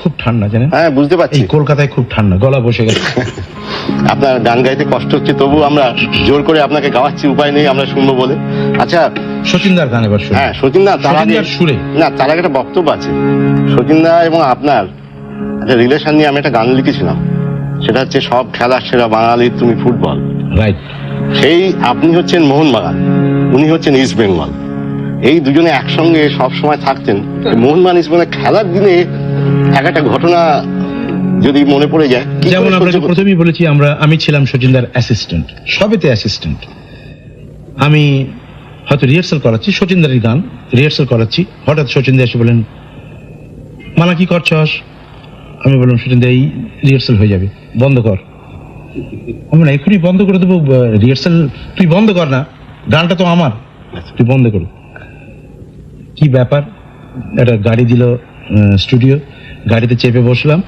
খুব ঠান্ডা জানেন। হ্যাঁ বুঝতে পারছি। এই কলকাতায় খুব ঠান্ডা, গলা বসে গেছে। আপনার গান গাইতে কষ্ট হচ্ছে, তবু আমরা জোর করে আপনাকে গাওয়াচ্ছি, উপায় নেই, আমরা শুনবো বলে। আচ্ছা শচীনদার গান এবার শুনি। হ্যাঁ সচিনদা, তার আগে শচীনদার সুরে। না, তার আগে একটা বক্তব্য আছে। সচিনদা এবং আপনার একটা রিলেশন নিয়ে আমি একটা গান লিখেছিলাম, সেটা হচ্ছে সব খেলার সেরা বাঙালির তুমি ফুটবল। রাইট। সেই আপনি হচ্ছেন মোহনবাগান, উনি হচ্ছেন ইস্ট বেঙ্গল। এই দুজনে একসঙ্গে সব সময় থাকতেন। মোহনবাগান ইস্ট বেঙ্গল খেলার দিনে এক একটা ঘটনা যদি মনে পড়ে যায়, কি করে যেমন সহ্য আপনাকে করতেন? প্রথমেই বলেছি আমি ছিলাম শচীনদার অ্যাসিস্ট্যান্ট, সবেতে অ্যাসিস্ট্যান্ট। আমি হয়তো রিহার্সাল করাচ্ছি, শচীনদারের গান রিহার্সাল করাচ্ছি, হঠাৎ শচীনদা এসে বলেন, মানা কি করছস? আমি বললাম, শচীনদা এই রিহার্সাল হয়ে যাবে, বন্ধ কর। আমি না, এক্ষুনি বন্ধ করে দেবো রিহার্সাল, তুই বন্ধ কর না, গানটা তো আমার, তুই বন্ধ কর। কি ব্যাপার? একটা গাড়ি দিল স্টুডিও, গাড়িতে চেপে বসলাম,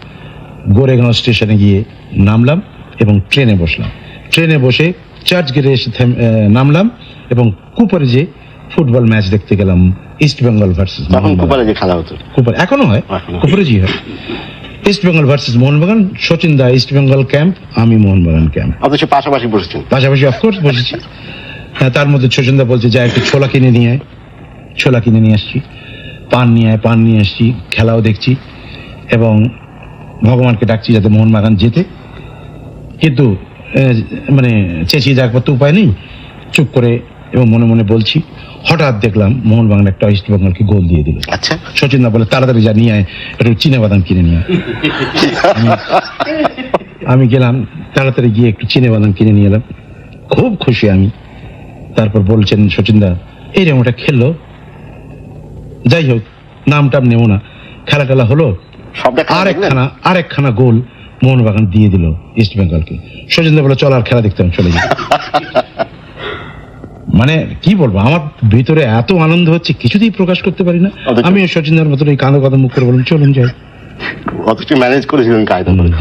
গোরেগাঁও স্টেশনে গিয়ে নামলাম এবং ট্রেনে বসলাম। ট্রেনে বসে চার্চ গেটে এসে নামলাম এবং কুপারে যে ফুটবল ম্যাচ দেখতে গেলাম, ইস্ট বেঙ্গল ভার্সেস তখন কুপারে যে খেলা হতো, কুপার এখনো হয়, এখনো। কুপারে জি হয়। ইস্ট বেঙ্গল ভার্সেস মোহনবাগান, শচীন দা ইস্ট বেঙ্গল ক্যাম্প, আমি মোহনবাগান ক্যাম্প, অথচ পাশাপাশি বসেছেন। পাশাপাশি অফকোর্স বসেছি। হ্যাঁ, তার মধ্যে শচীন দা বলছে, যা একটু ছোলা কিনে নিয়ে আয়। ছোলা কিনে নিয়ে আসছি, পান নিয়ে আয়, পান নিয়ে আসছি, খেলাও দেখছি এবং ভগবানকে ডাকছি যাতে মোহনবাগান জেতে। কিন্তু মানে চেঁচিয়ে যাকবার তো উপায় নেই, চুপ করে এবং মনে মনে বলছি। হঠাৎ দেখলাম মোহনবাগান একটা ইস্ট বেঙ্গলকে গোল দিয়ে দিল। আচ্ছা, শচীন দা বলে, তাড়াতাড়ি যা নিয়ে আয়, একটু চিনে বাদাম কিনে নিয়ে আয়। আমি গেলাম, তাড়াতাড়ি গিয়ে একটু চিনে বাদাম কিনে নিয়ে এলাম, খুব খুশি আমি। তারপর বলছেন শচীন দা, এই রে ওটা খেললো, যাই হোক নাম টাম নেব না, খেলা টেলা হলো, সবটা খেলা দেখলেন? আরেকখানা গোল মোহনবাগান দিয়ে দিল ইস্ট বেঙ্গলকে। শচীন দা বলে, চল আর খেলা দেখতে হবে, চলে যাই। মানে কি বলবো, আমার ভিতরে এত আনন্দ হচ্ছে, কিছুতেই প্রকাশ করতে পারি না। আমি শচীনদার মতন এই কাঁদো কাঁদো মুখ করে বললাম, চলুন যাই। অথচ ম্যানেজ করেছিলেন কায়দা করে।